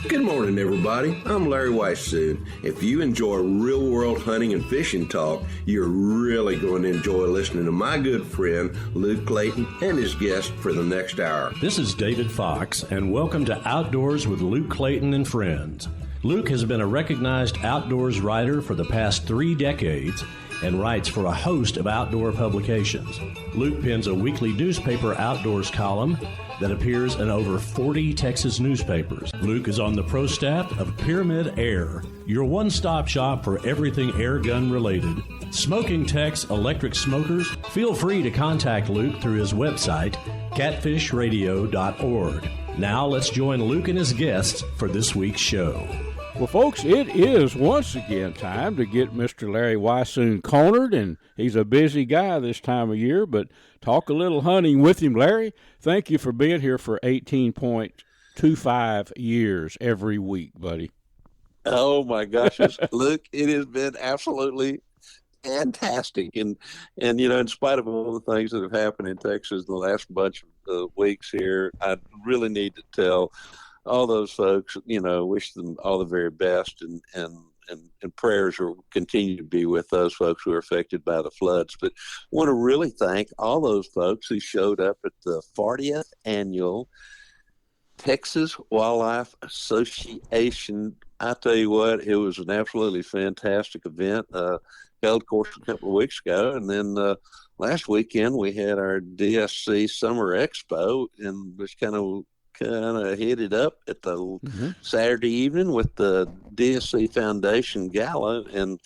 Good morning, everybody. I'm Larry Weissoon. If you enjoy real-world hunting and fishing talk, you're really going to enjoy listening to my good friend, Luke Clayton, and his guest for the next hour. This is David Fox, and welcome to Outdoors with Luke Clayton and Friends. Luke has been a recognized outdoors writer for the past 3 decades and writes for a host of outdoor publications. Luke pens a weekly newspaper outdoors column that appears in over 40 Texas newspapers. Luke is on the pro staff of Pyramid Air, your one-stop shop for everything air gun related. Smoking techs, electric smokers, feel free to contact Luke through his website, catfishradio.org. Now let's join Luke and his guests for this week's show. Well, folks, it is once again time to get Mr. Larry Weissoon cornered, and he's a busy guy this time of year, but talk a little hunting with him. Larry, thank you for being here for 18.25 years every week, buddy. Oh, my gosh. Luke, it has been absolutely fantastic. And you know, in spite of all the things that have happened in Texas the last bunch of weeks here, I really need to tell all those folks, you know, wish them all the very best, and prayers will continue to be with those folks who are affected by the floods. But I want to really thank all those folks who showed up at the 40th annual Texas Wildlife Association. I tell you what, it was an absolutely fantastic event. Held, of course, a couple of weeks ago, and then last weekend we had our DSC Summer Expo, and was kind of hit it up at the Saturday evening with the DSC Foundation Gala, and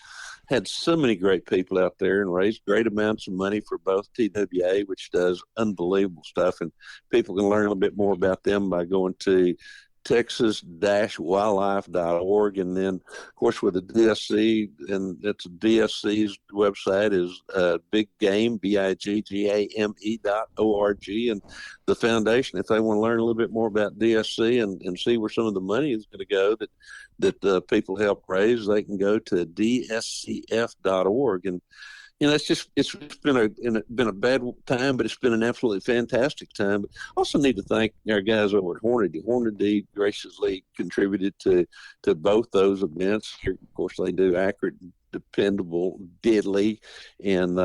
had so many great people out there and raised great amounts of money for both TWA, which does unbelievable stuff, and people can learn a little bit more about them by going to texas-wildlife.org. And then, of course, with the DSC, and that's DSC's website is Big Game, BIGGAME.org, and the foundation, if they want to learn a little bit more about DSC and see where some of the money is going to go that people help raise, they can go to dscf.org. And you know, it's been a bad time, but it's been an absolutely fantastic time. But I also need to thank our guys over at Hornady. Hornady graciously contributed to both those events. Here, of course, they do accurate, dependable, deadly, and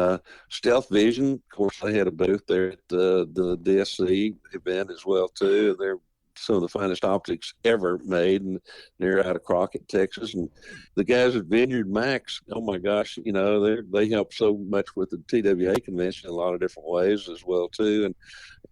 Stealth Vision. Of course, they had a booth there at the DSC event as well too. They're some of the finest optics ever made, and they're out of Crockett, Texas. And the guys at Vineyard Max, oh my gosh, you know, they help so much with the TWA convention in a lot of different ways as well too.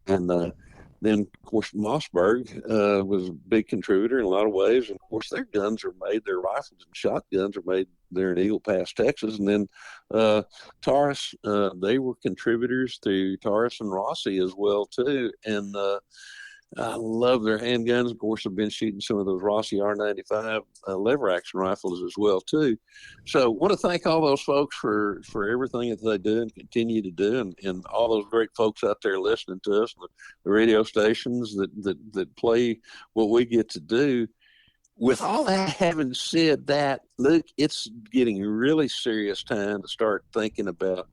And then of course Mossberg was a big contributor in a lot of ways. And of course their guns are made, their rifles and shotguns are made there in Eagle Pass, Texas. And then Taurus, they were contributors to Taurus and Rossi as well too. And I love their handguns. Of course, I've been shooting some of those Rossi R95 lever action rifles as well too. So I want to thank all those folks for everything that they do and continue to do, and all those great folks out there listening to us, the radio stations that play what we get to do. With all that having said that, Luke, it's getting really serious time to start thinking about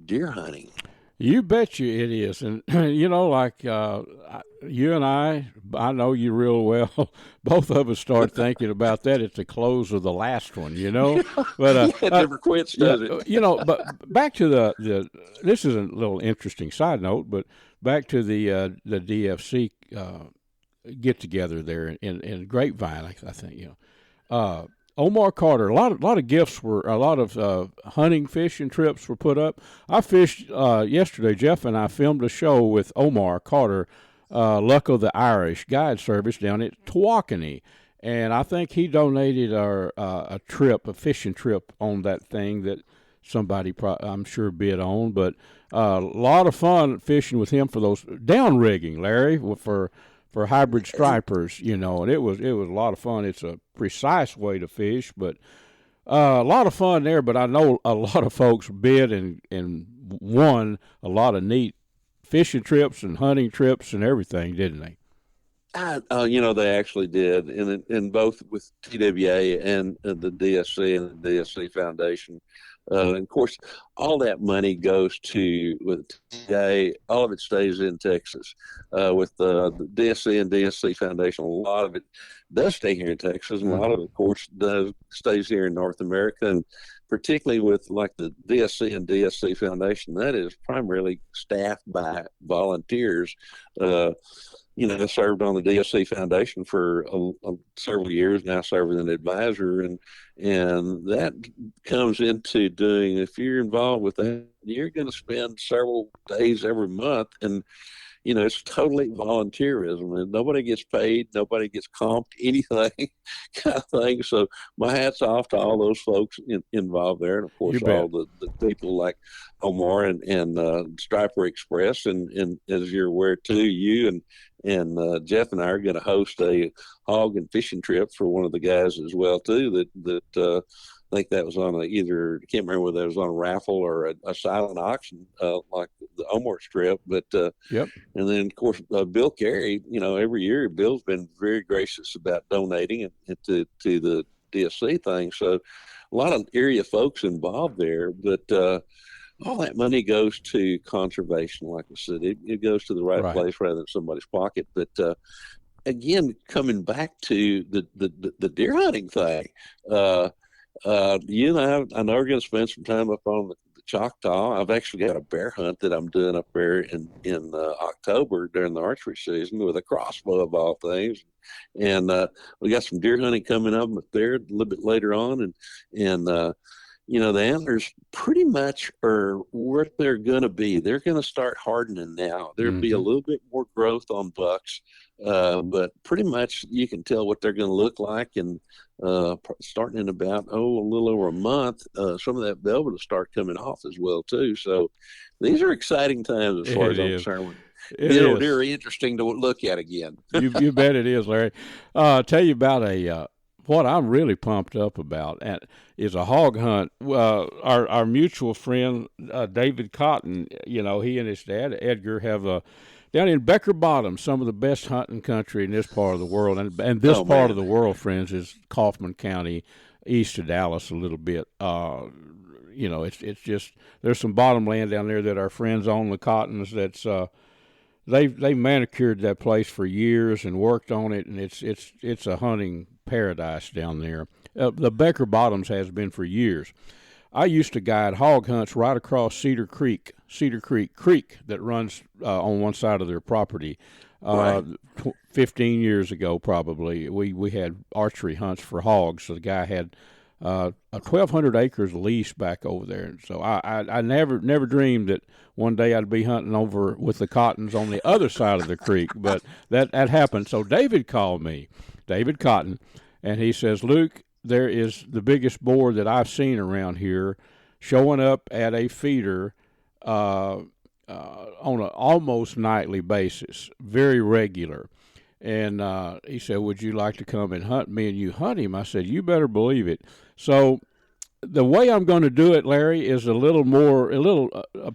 deer hunting. You bet you it is. And, you know, like you and I know you real well. Both of us start thinking about that at the close of the last one, you know. But it never quits, does it? You know, but back to the this is a little interesting side note, but back to the DFC get-together there in Grapevine, I think, you know. Omar Cotter, a lot of gifts were, a lot of hunting, fishing trips were put up. I fished yesterday. Jeff and I filmed a show with Omar Cotter, Luck of the Irish Guide Service down at Tawakoni, and I think he donated a fishing trip on that thing that somebody I'm sure bid on. But a lot of fun fishing with him for those downrigging, Larry, for hybrid stripers, you know, and it was a lot of fun. It's a precise way to fish, but a lot of fun there. But I know a lot of folks bid and won a lot of neat fishing trips and hunting trips and everything, didn't they? You know, they actually did, in both with TWA and the DSC and the DSC Foundation. And of course, all that money goes to with TA. All of it stays in Texas. With the DSC and DSC Foundation, a lot of it does stay here in Texas, and a lot of it, of course, stays here in North America. And particularly with like the DSC and DSC Foundation, that is primarily staffed by volunteers. I served on the DSC Foundation for several years now, serving as an advisor, and that comes into doing. If you're involved with that, you're going to spend several days every month, and it's totally volunteerism, and nobody gets paid, nobody gets comped, anything kind of thing. So my hat's off to all those folks involved there, and of course all the people like Omar and Striper Express, and as you're aware too, you and Jeff and I are going to host a hog and fishing trip for one of the guys as well too. That I think that was on I can't remember whether that was on a raffle or a silent auction, like the Omar trip. But yep. And then of course Bill Carey. Every year Bill's been very gracious about donating to the DSC thing. So a lot of area folks involved there, but. All that money goes to conservation, like I said. It goes to the right place rather than somebody's pocket. But again, coming back to the deer hunting thing, you and I know we're going to spend some time up on the Choctaw. I've actually got a bear hunt that I'm doing up there in October during the archery season with a crossbow of all things. And we got some deer hunting coming up there a little bit later on, and the antlers pretty much are where they're going to be. They're going to start hardening now. There'll be a little bit more growth on bucks, but pretty much you can tell what they're going to look like. And starting in about, a little over a month, some of that velvet will start coming off as well, too. So these are exciting times as far as I'm concerned. They're interesting to look at again. You bet it is, Larry. I'll tell you about what I'm really pumped up about is a hog hunt. Our mutual friend, David Cotton, he and his dad, Edgar, have down in Becker Bottom, some of the best hunting country in this part of the world. And this part of the world, friends, is Kaufman County, east of Dallas a little bit. It's just, there's some bottom land down there that our friends own, the Cottons, that's they manicured that place for years and worked on it, and it's a hunting paradise down there. The Becker Bottoms has been for years. I used to guide hog hunts right across Cedar Creek that runs on one side of their property. 15 years ago, probably, we had archery hunts for hogs. So the guy had 1,200 acres leased back over there. And so I never dreamed that one day I'd be hunting over with the Cottons on the other side of the creek, but that happened. So David called me, David Cotton, and he says, Luke, there is the biggest boar that I've seen around here showing up at a feeder on an almost nightly basis, very regular. And he said, would you like to come and hunt me and you hunt him? I said, you better believe it. So the way I'm going to do it, Larry, is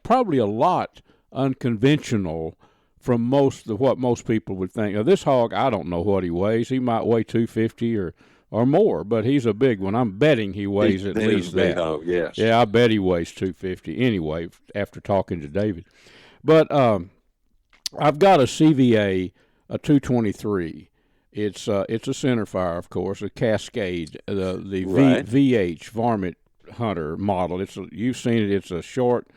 probably a lot unconventional from what most people would think. Now, this hog, I don't know what he weighs. He might weigh 250 or more, but he's a big one. I'm betting he weighs at least that. Oh, yes. Yeah, I bet he weighs 250 anyway, after talking to David. But I've got a CVA, a 223. It's a centerfire, of course, a Cascade, the VH Varmint Hunter model. You've seen it. It's a short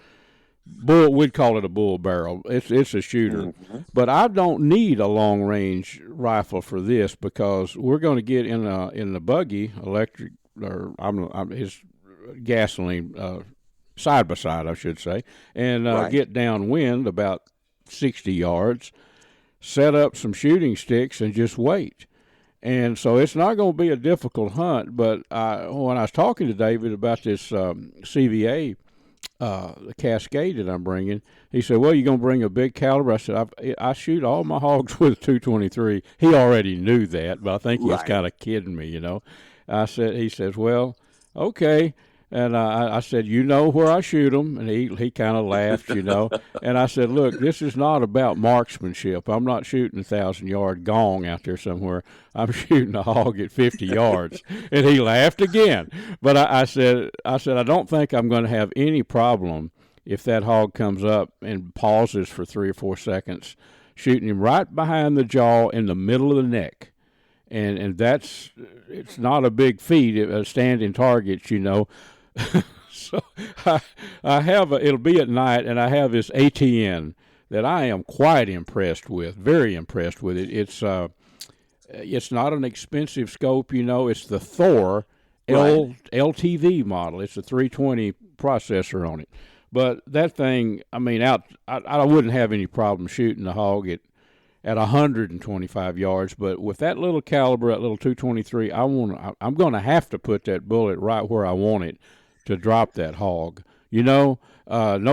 bull. We'd call it a bull barrel. It's a shooter, but I don't need a long range rifle for this because we're going to get in the buggy, electric or his gasoline side by side, I should say, and get downwind about 60 yards. Set up some shooting sticks and just wait. And so it's not going to be a difficult hunt, but when I was talking to David about this CVA, the Cascade that I'm bringing, he said, well, you're going to bring a big caliber? I said, I shoot all my hogs with a 223. He already knew that, but I think he was kind of kidding me, He says, well, okay. And I said, you know where I shoot them? And he kind of laughed, And I said, look, this is not about marksmanship. I'm not shooting a 1,000-yard gong out there somewhere. I'm shooting a hog at 50 yards. And he laughed again. But I said, I don't think I'm going to have any problem if that hog comes up and pauses for 3 or 4 seconds, shooting him right behind the jaw in the middle of the neck. And it's not a big feat, a standing target, So I have it'll be at night, and I have this ATN that I am quite impressed with, very impressed with it. It's not an expensive scope, It's the Thor LTV model. It's a 320 processor on it. But that thing, I wouldn't have any problem shooting the hog at 125 yards. But with that little caliber, that little 223, I'm going to have to put that bullet right where I want it to drop that hog. No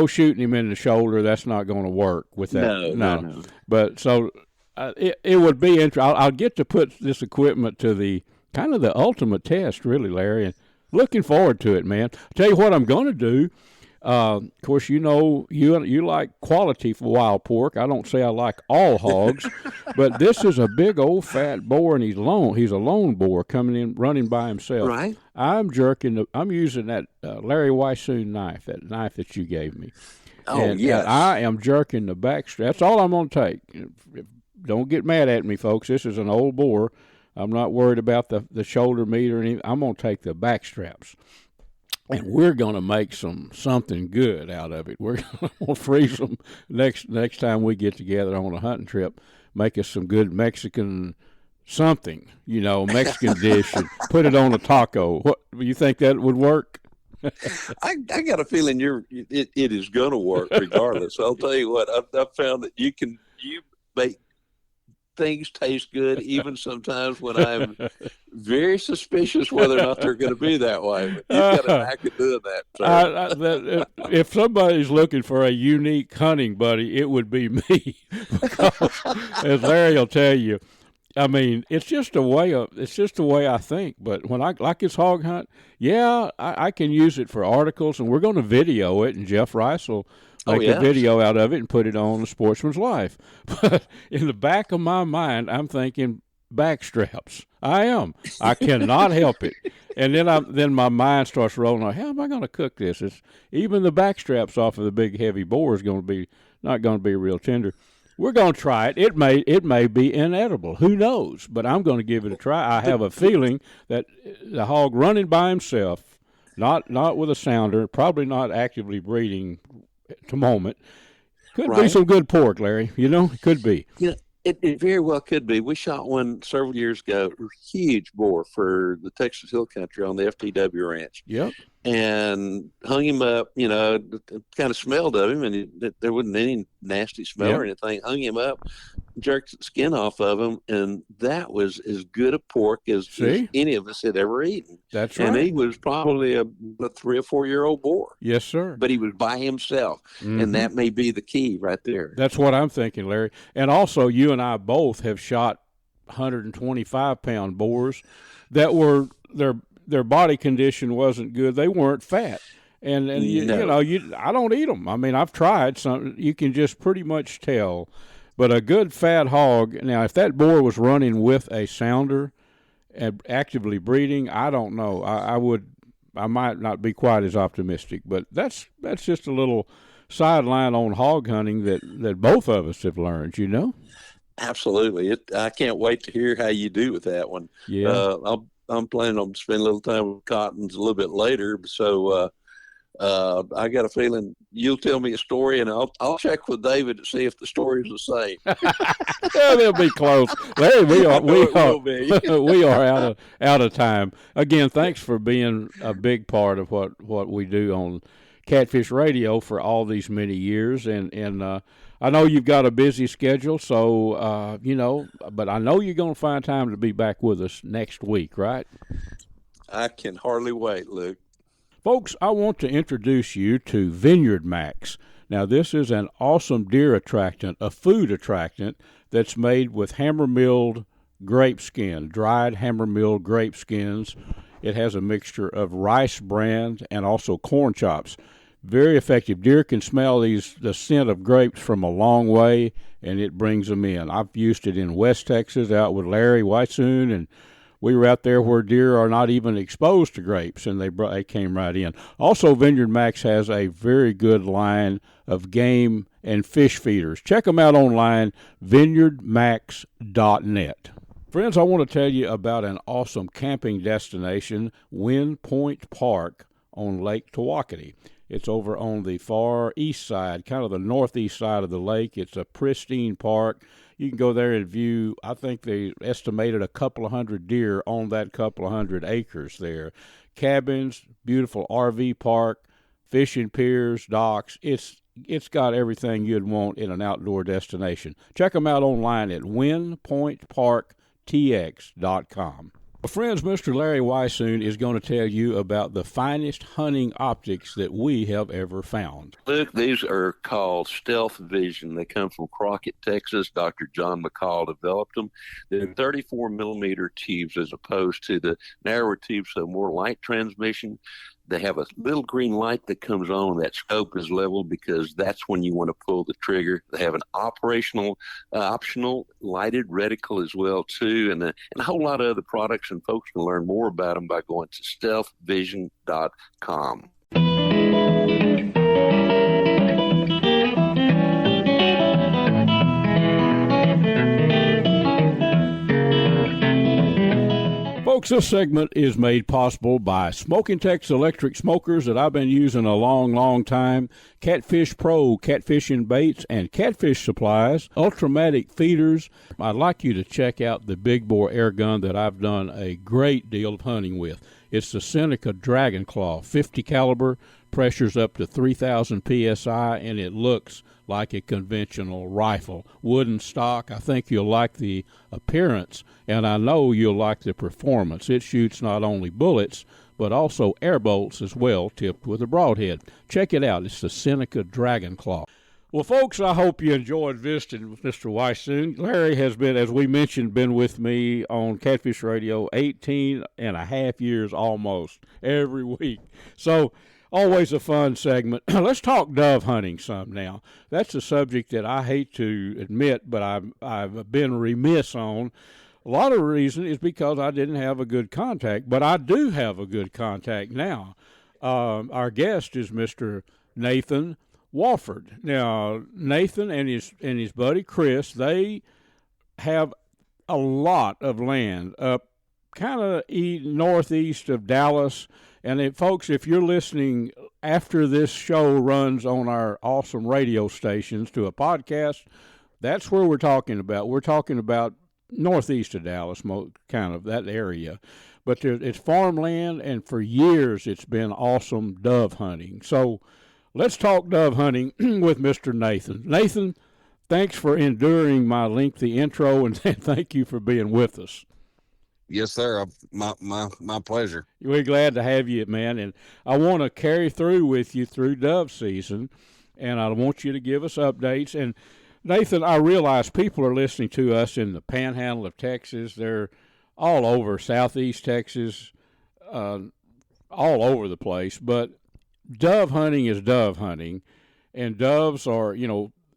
shooting him in the shoulder. That's not going to work with that. No. But so it would be interesting. I'll get to put this equipment to the kind of the ultimate test, really, Larry, and looking forward to it, man. I'll tell you what I'm going to do. Of course, you like quality for wild pork. I don't say I like all hogs, but this is a big old fat boar, and he's a lone boar coming in, running by himself. Right. I'm using that Larry Weissoon knife, that knife that you gave me. Oh, yes. I am jerking the back strap. That's all I'm going to take. Don't get mad at me, folks. This is an old boar. I'm not worried about the shoulder meat or anything. I'm going to take the back straps. And we're going to make something good out of it. We're going to freeze them next time we get together on a hunting trip. Make us some good Mexican something, Mexican dish, and put it on a taco. What you think that would work? I got a feeling it is going to work regardless. I'll tell you what, I've found that you make things taste good, even sometimes when I'm very suspicious whether or not they're going to be that way. But you've got a knack of doing that. If somebody's looking for a unique hunting buddy, it would be me. Because, as Larry will tell you, it's just a way I think. But when I like this hog hunt, I can use it for articles, and we're going to video it, and Jeff Rice will make a video out of it and put it on the Sportsman's Life. But in the back of my mind, I'm thinking back straps. I cannot help it. And then my mind starts rolling on, how am I going to cook this? Even the back straps off of the big heavy boar is not going to be real tender. We're going to try it. It may be inedible. Who knows? But I'm going to give it a try. I have a feeling that the hog running by himself, not with a sounder, probably not actively breeding at the moment, could be some good pork, Larry. It could be. It very well could be. We shot one several years ago, a huge boar for the Texas Hill Country on the FTW ranch. Yep. And hung him up, kind of smelled of him, and there wasn't any nasty smell or anything. Hung him up, jerked the skin off of him, and that was as good a pork as any of us had ever eaten. That's right. And he was probably a 3 or 4 year old boar. Yes, sir. But he was by himself, and that may be the key right there. That's what I'm thinking, Larry. And also, you and I both have shot 125-pound boars that were their body condition wasn't good. They weren't fat. And I don't eat them. I've tried some. You can just pretty much tell. But a good fat hog, now if that boar was running with a sounder and actively breeding, I don't know. I might not be quite as optimistic. But that's just a little sideline on hog hunting that both of us have learned, Absolutely. I can't wait to hear how you do with that one. Yeah. I'm planning on spending a little time with Cottons a little bit later, so I got a feeling you'll tell me a story, and I'll check with David to see if the story is the same. Yeah, they'll be close. Larry, we are out of time. Again, thanks for being a big part of what we do on Catfish Radio for all these many years, and I know you've got a busy schedule, so, but I know you're going to find time to be back with us next week, right? I can hardly wait, Luke. Folks, I want to introduce you to Vineyard Max. Now, this is an awesome deer attractant, a food attractant that's made with hammer-milled grape skin, dried hammer-milled grape skins. It has a mixture of rice bran and also corn chops. Very effective. Deer can smell the scent of grapes from a long way, and it brings them in. I've used it in West Texas out with Larry Weissoon, and we were out there where deer are not even exposed to grapes, and they came right in. Also, Vineyard Max has a very good line of game and fish feeders. Check them out online, vineyardmax.net. Friends, I want to tell you about an awesome camping destination, Wind Point Park on Lake Tawakoni. It's over on the far east side, kind of the northeast side of the lake. It's a pristine park. You can go there and view, I think they estimated a couple of hundred deer on that couple of hundred acres there. Cabins, beautiful RV park, fishing piers, docks. It's got everything you'd want in an outdoor destination. Check them out online at windpointparktx.com. Well, friends, Mr. Larry Weissoon is going to tell you about the finest hunting optics that we have ever found. Luke, these are called Stealth Vision. They come from Crockett, Texas. Dr. John McCall developed them. They're 34-millimeter tubes as opposed to the narrower tubes, so more light transmission. They have a little green light that comes on. That scope is leveled because that's when you want to pull the trigger. They have an optional lighted reticle as well, too, and a whole lot of other products, and folks can learn more about them by going to stealthvision.com. Folks, this segment is made possible by Smoking Tex electric smokers that I've been using a long, long time, Catfish Pro, catfishing baits, and catfish supplies, Ultramatic feeders. I'd like you to check out the big bore air gun that I've done a great deal of hunting with. It's the Seneca Dragon Claw, 50 caliber, pressures up to 3,000 psi, and it looks like a conventional rifle. Wooden stock. I think you'll like the appearance, and I know you'll like the performance. It shoots not only bullets, but also air bolts as well, tipped with a broadhead. Check it out. It's the Seneca Dragon Claw. Well, folks, I hope you enjoyed visiting with Mr. Weissoon. Larry has been, as we mentioned, been with me on Catfish Radio 18 and a half years almost every week. So, always a fun segment. Let's talk dove hunting some now. That's a subject that I hate to admit, but I've been remiss on. A lot of the reason is because I didn't have a good contact, but I do have a good contact now. Our guest is Mr. Nathan Wafford. Now, Nathan and his buddy Chris, they have a lot of land up kind of northeast of Dallas. And folks, if you're listening after this show runs on our awesome radio stations to a podcast, that's where we're talking about. We're talking about northeast of Dallas, kind of that area. But it's farmland, and for years it's been awesome dove hunting. So let's talk dove hunting with Mr. Nathan. Nathan, thanks for enduring my lengthy intro, and thank you for being with us. Yes, sir. My pleasure. We're glad to have you, man. And I want to carry through with you through dove season, and I want you to give us updates. And, Nathan, I realize people are listening to us in the panhandle of Texas. They're all over southeast Texas, all over the place. But dove hunting is dove hunting, and doves are,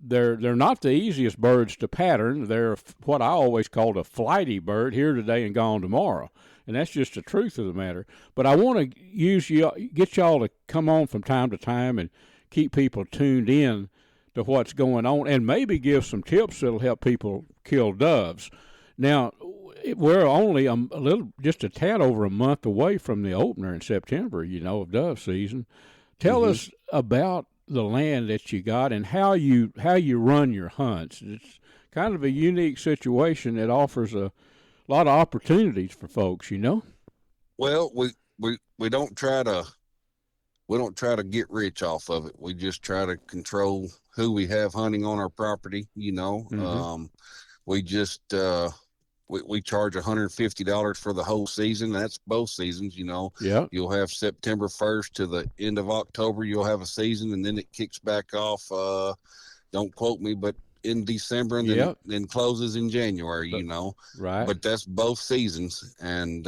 they're not the easiest birds to pattern. They're what I always called a flighty bird, here today and gone tomorrow. And that's just the truth of the matter. But I want to get y'all to come on from time to time and keep people tuned in to what's going on, and maybe give some tips that'll help people kill doves. Now, we're only just a tad over a month away from the opener in September, of dove season. Tell us about the land that you got and how you run your hunts. It's kind of a unique situation that offers a lot of opportunities for folks, Well, we don't try to get rich off of it. We just try to control who we have hunting on our property. Mm-hmm. We just we charge $150 for the whole season. That's both seasons. Yeah. You'll have September 1st to the end of October. You'll have a season, and then it kicks back off. Don't quote me, but in December, and then closes in January. Right. But that's both seasons, and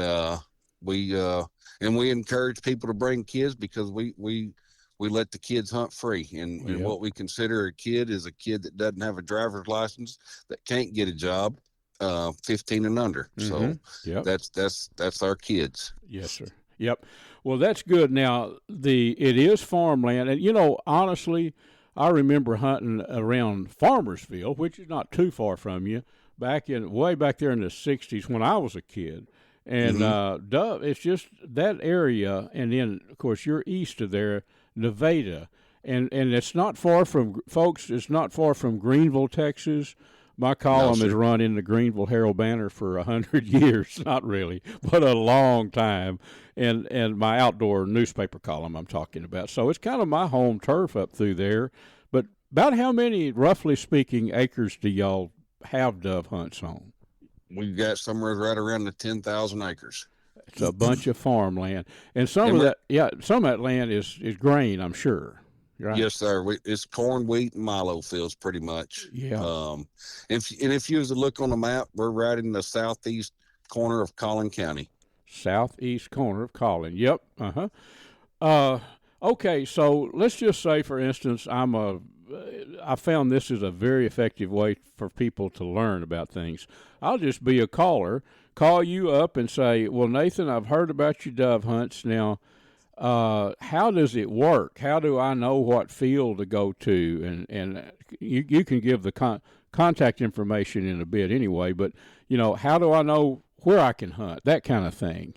And we encourage people to bring kids because we let the kids hunt free. And what we consider a kid is a kid that doesn't have a driver's license, that can't get a job, 15 and under. So that's our kids. Yes, sir. Yep. Well, that's good. Now, it is farmland. And, honestly, I remember hunting around Farmersville, which is not too far from you, way back there in the 60s when I was a kid. And Dove, it's just that area. And then, of course, you're east of there, Nevada. And it's not far from, folks, it's not far from Greenville, Texas. My column has run in the Greenville Herald Banner for 100 years. Not really, but a long time. And my outdoor newspaper column I'm talking about. So it's kind of my home turf up through there. But about how many, roughly speaking, acres do y'all have dove hunts on? We've got somewhere right around the 10,000 acres. It's a bunch of farmland. And some of that land is grain, I'm sure. Right. Yes, sir. It's corn, wheat, and milo fields, pretty much. Yeah. If you was to look on the map, we're right in the southeast corner of Collin County. Southeast corner of Collin. Yep. Okay. So let's just say, for instance, I found this is a very effective way for people to learn about things. I'll just be a caller, call you up and say, well, Nathan, I've heard about your dove hunts. Now, how does it work? How do I know what field to go to? And you can give the contact information in a bit anyway, but, how do I know where I can hunt? That kind of thing,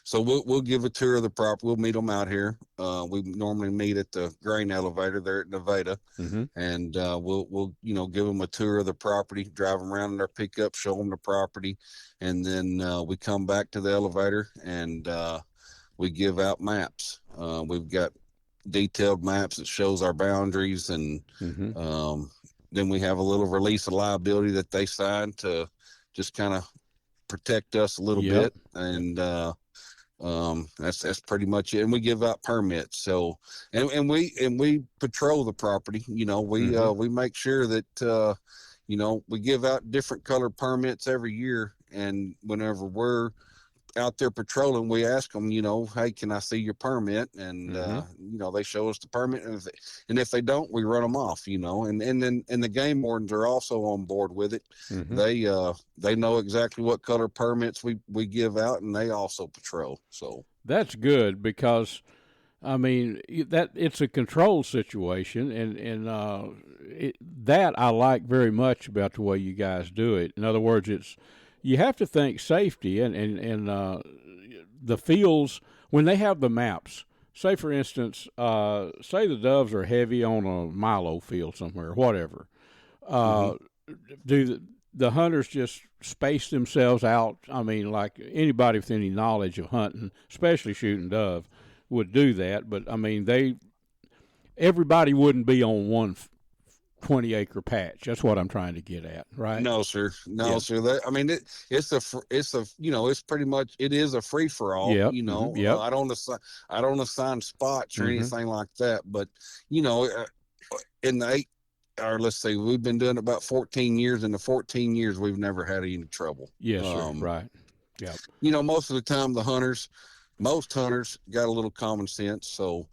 So we'll give a tour of the property. We'll meet them out here. We normally meet at the grain elevator there at Nevada, and we'll give them a tour of the property, drive them around in their pickup, show them the property, and then we come back to the elevator and we give out maps. We've got detailed maps that shows our boundaries, and then we have a little release of liability that they sign to just kind of protect us a little bit, and that's pretty much it. And we give out permits. So and we patrol the property. We make sure that we give out different color permits every year, and whenever we're out there patrolling, we ask them, hey, can I see your permit? And they show us the permit, and if they don't, we run them off. And then the game wardens are also on board with it. They know exactly what color permits we give out, and they also patrol. So that's good, because that it's a control situation, and that I like very much about the way you guys do it. In other words, you have to think safety, and the fields, when they have the maps, say, for instance, say the doves are heavy on a milo field somewhere, whatever. Do the hunters just space themselves out? Like anybody with any knowledge of hunting, especially shooting dove, would do that. But, everybody wouldn't be on one 20-acre patch. That's what I'm trying to get at, right? No, sir. Sir. It's pretty much, it is a free for all. I don't assign spots or anything like that. But let's say we've been doing it about 14 years. In the 14 years, we've never had any trouble. Yes, sir. Right. Yeah. Most of the time, most hunters got a little common sense, so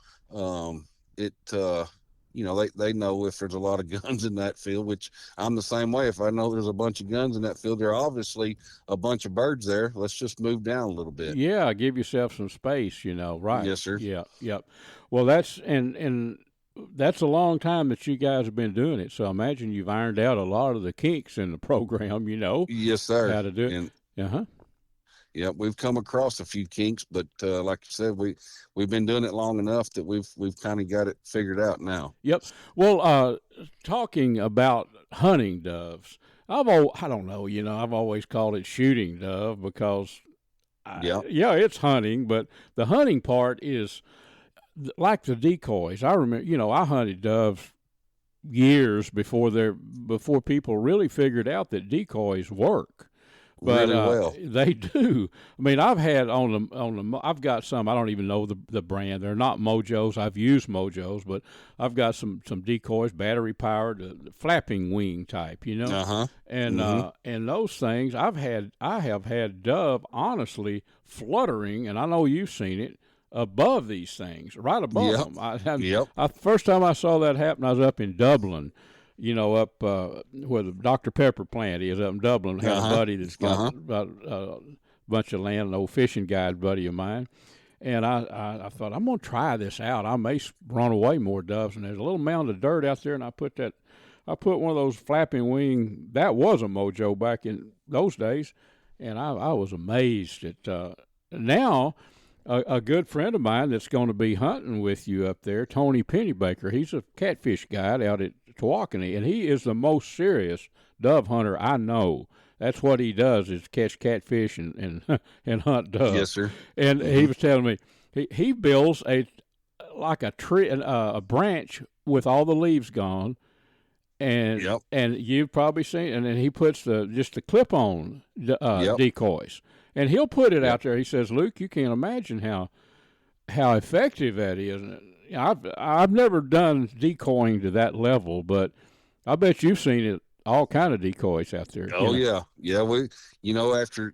they know if there's a lot of guns in that field, which I'm the same way. If I know there's a bunch of guns in that field, there are obviously a bunch of birds there. Let's just move down a little bit. Yeah, give yourself some space, right? Yes, sir. Yeah, yep. Well, that's and that's a long time that you guys have been doing it. So I imagine you've ironed out a lot of the kinks in the program. Yes, sir. How to do it. Yeah, we've come across a few kinks, but like you said, we've been doing it long enough that we've kind of got it figured out now. Yep. Well, talking about hunting doves, I've always called it shooting dove, because it's hunting, but the hunting part is like the decoys. I remember, I hunted doves years before people really figured out that decoys work. But really well. they do. I mean, I've had I've got some. I don't even know the brand. They're not Mojos. I've used Mojos, but I've got some decoys, battery powered, the flapping wing type. And those things I have had dove honestly fluttering, and I know you've seen it above these things, right above them. First time I saw that happen, I was up in Dublin. Up where the Dr. Pepper plant is up in Dublin. I have a buddy that's got about a bunch of land, an old fishing guide buddy of mine. And I thought, I'm going to try this out. I may run away more doves. And there's a little mound of dirt out there, and I put one of those flapping wing, that was a Mojo back in those days. And I was amazed at now a good friend of mine that's going to be hunting with you up there, Tony Pennybaker. He's a catfish guide out at Tawakoni, and he is the most serious dove hunter I know. That's what he does, is catch catfish and hunt doves. Yes, sir. And he was telling me he builds a tree, a branch with all the leaves gone, and you've probably seen. And then he puts just the clip-on decoys, and he'll put it out there. He says, "Luke, you can't imagine how effective that is." I've never done decoying to that level, but I bet you've seen it, all kind of decoys out there. Oh yeah. We,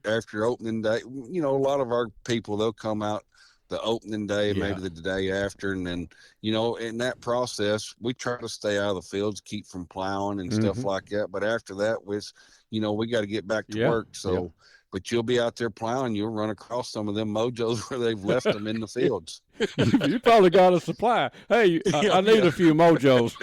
after opening day, a lot of our people, they'll come out the opening day, maybe the day after, and then in that process, we try to stay out of the fields, keep from plowing and stuff like that. But after that, we got to get back to work. So. But you'll be out there plowing, you'll run across some of them Mojos where they've left them in the fields. You probably got a supply. Hey, I need a few Mojos.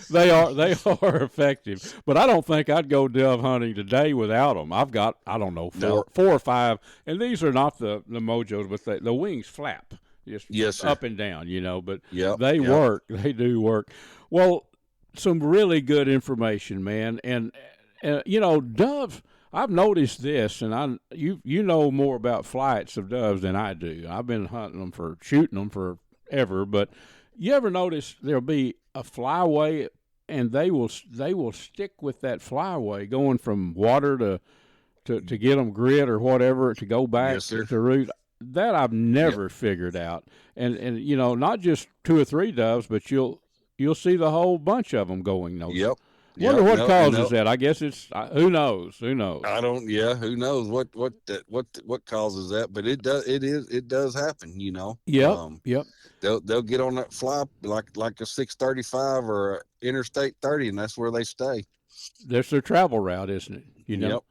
They are effective. But I don't think I'd go dove hunting today without them. I've got, I don't know, four or five. And these are not the Mojos, but the wings flap. Just up and down, But they work. They do work. Well, some really good information, man. And doves, I've noticed this, and you know more about flights of doves than I do. I've been shooting them forever. But you ever notice there'll be a flyway, and they will stick with that flyway, going from water to get them grit or whatever to go back to root. That I've never figured out. And not just 2 or 3 doves, but you'll see the whole bunch of them going those. Yep. Wonder what causes that. I guess it's who knows. I don't. Yeah, who knows what causes that? But it does happen. Yep. They'll get on that fly like a 635 or a Interstate 30, and that's where they stay. That's their travel route, isn't it? Yep.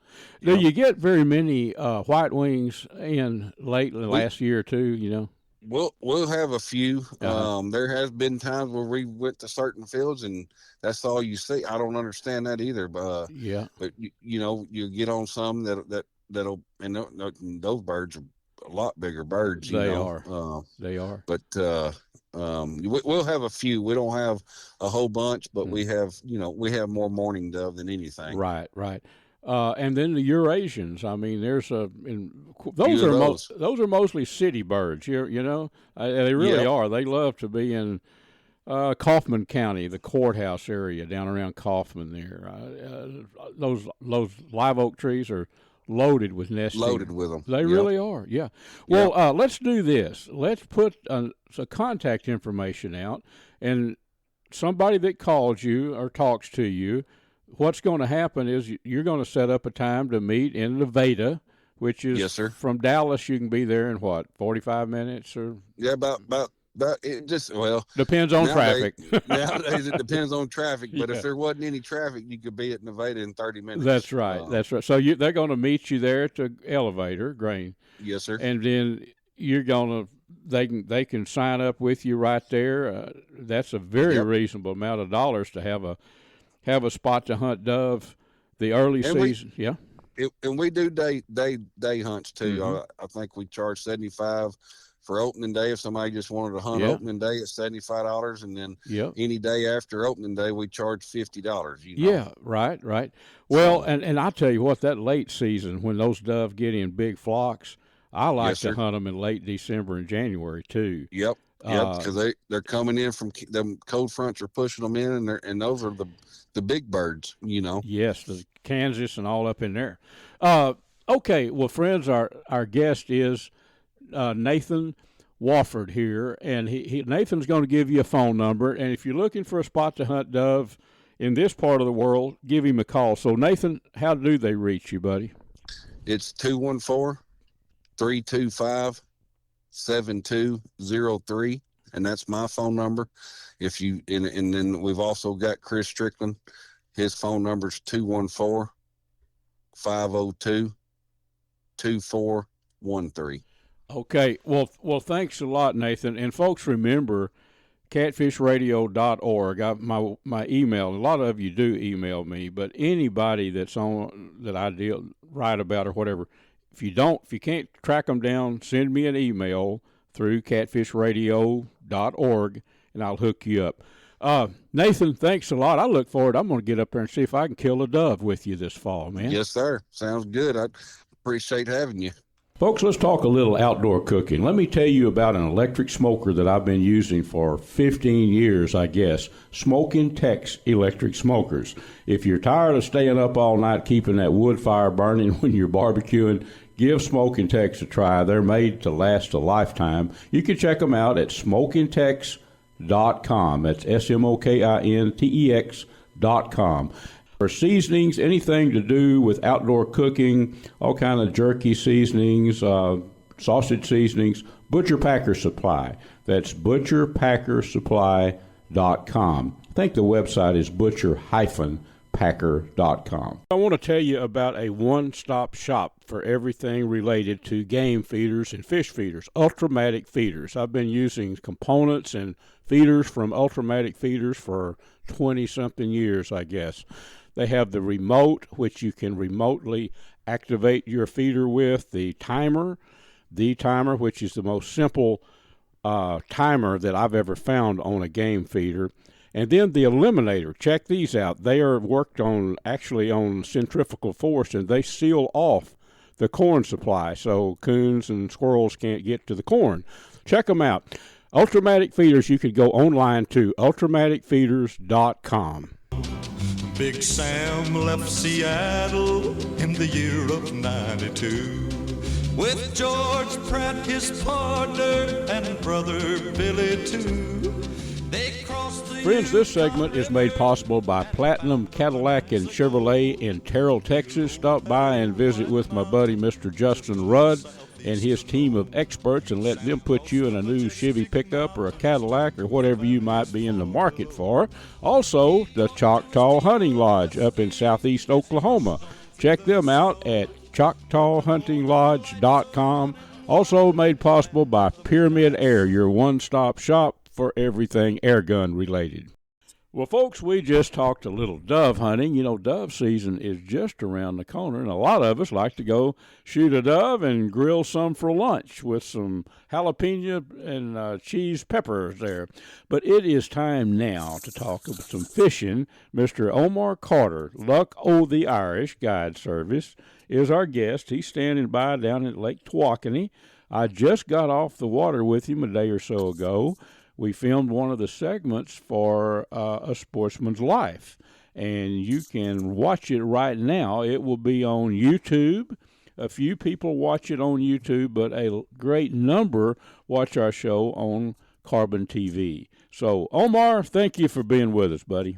Do you get very many white wings in lately, last year or two? We'll have a few. There has been times where we went to certain fields and that's all you see. I don't understand that either. But but you get on some that'll, and those birds are a lot bigger birds. They are. But we'll have a few. We don't have a whole bunch, but we have more mourning dove than anything. Right. And then the Eurasians. I mean, those are mostly city birds. They really are. They love to be in Kaufman County, the courthouse area down around Kaufman there. Those live oak trees are loaded with nesting. Loaded with them. They really are. Yeah. Well, let's do this. Let's put some contact information out, and somebody that calls you or talks to you, what's going to happen is you're going to set up a time to meet in Nevada, which is from Dallas. You can be there in 45 minutes or about it just depends on traffic. Nowadays it depends on traffic, but if there wasn't any traffic, you could be at Nevada in 30 minutes. That's right. So they're going to meet you there at the elevator, Grain. Yes, sir. And then you're going to they can sign up with you right there. That's a very reasonable amount of dollars to have a spot to hunt dove the early season. And we do day hunts too. I think we charge $75 for opening day. If somebody just wanted to hunt opening day, it's $75, and then any day after opening day, we charge $50. Yeah, right. Well, and I tell you what, that late season when those dove get in big flocks, I like to hunt them in late December and January too. Yep. Yep, because they're coming in from them cold fronts are pushing them in, and those are the big birds, you know. Yes, the Kansas and all up in there. Okay, well, friends, our guest is Nathan Wafford here, and Nathan's going to give you a phone number, and if you're looking for a spot to hunt dove in this part of the world, give him a call. So, Nathan, how do they reach you, buddy? It's 214-325-7203, and that's my phone number. If you and then we've also got Chris Strickland. His phone number is 214-502-2413. Okay. Well, thanks a lot, Nathan. And folks, remember catfishradio.org. My email. A lot of you do email me, but anybody that's on that I write about or whatever, if you can't track them down, send me an email through catfishradio.org, and I'll hook you up. Nathan, thanks a lot. I look forward. I'm going to get up there and see if I can kill a dove with you this fall, man. Yes, sir. Sounds good. I appreciate having you. Folks, let's talk a little outdoor cooking. Let me tell you about an electric smoker that I've been using for 15 years, I guess. Smoking Tex electric smokers. If you're tired of staying up all night keeping that wood fire burning when you're barbecuing, give Smoking Tex a try. They're made to last a lifetime. You can check them out at smokingtex.com. That's SMOKINTEX.com. For seasonings, anything to do with outdoor cooking, all kind of jerky seasonings, sausage seasonings, Butcher Packer Supply. That's butcherpackersupply.com. I think the website is butcher-packer.com. I want to tell you about a one-stop shop for everything related to game feeders and fish feeders, Ultramatic feeders. I've been using components and feeders from Ultramatic feeders for 20-something years, I guess. They have the remote, which you can remotely activate your feeder with, the timer, which is the most simple timer that I've ever found on a game feeder, and then the eliminator. Check these out. They are worked on centrifugal force, and they seal off the corn supply so coons and squirrels can't get to the corn. Check them out. Ultramatic feeders, you could go online to ultramaticfeeders.com. Big Sam left Seattle in the year of 92 with George Pratt, his partner, and brother Billy too. They crossed the Friends, this segment is made possible by Platinum Cadillac and Chevrolet in Terrell, Texas. Stop by and visit with my buddy Mr. Justin Rudd and his team of experts and let them put you in a new Chevy pickup or a Cadillac or whatever you might be in the market for. Also, the Choctaw Hunting Lodge up in southeast Oklahoma. Check them out at ChoctawHuntingLodge.com. Also made possible by Pyramid Air, your one-stop shop for everything airgun related. Well, folks, we just talked a little dove hunting. You know, dove season is just around the corner, and a lot of us like to go shoot a dove and grill some for lunch with some jalapeno and cheese peppers there. But it is time now to talk about some fishing. Mr. Omar Cotter, Luck O' the Irish Guide Service, is our guest. He's standing by down at Lake Tawakoni. I just got off the water with him a day or so ago. We filmed one of the segments for A Sportsman's Life, and you can watch it right now. It will be on YouTube. A few people watch it on YouTube, but a great number watch our show on Carbon TV. So, Omar, thank you for being with us, buddy.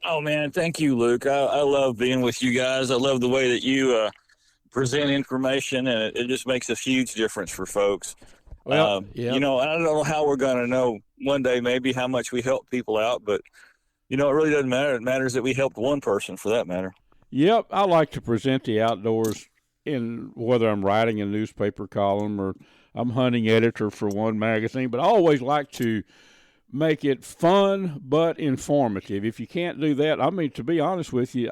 Oh, man, thank you, Luke. I love being with you guys. I love the way that you present information, and it just makes a huge difference for folks. Well, yeah. You know, I don't know how we're going to know one day maybe how much we help people out, but, you know, it really doesn't matter. It matters that we helped one person, for that matter. Yep, I like to present the outdoors in whether I'm writing a newspaper column or I'm hunting editor for one magazine, but I always like to make it fun but informative. If you can't do that, I mean, to be honest with you,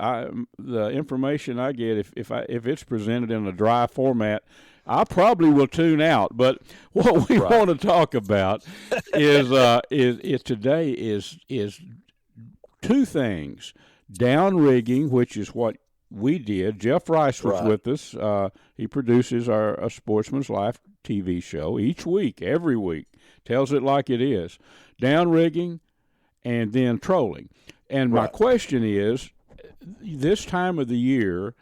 the information I get, if it's presented in a dry format, I probably will tune out. But what we want to talk about is today is two things: downrigging, which is what we did. Jeff Rice was with us. He produces our A Sportsman's Life TV show each week, every week. tells it like it is. Downrigging and then trolling. And my question is, this time of the year,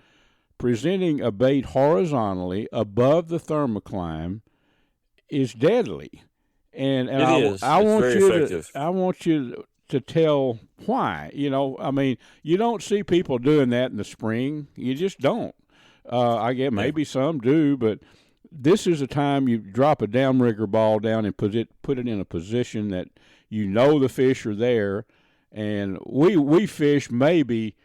presenting a bait horizontally above the thermocline is deadly. And I want you to tell why. I mean, you don't see people doing that in the spring. You just don't. I get maybe some do, but this is a time you drop a downrigger ball down and put it in a position that the fish are there. And we fish maybe,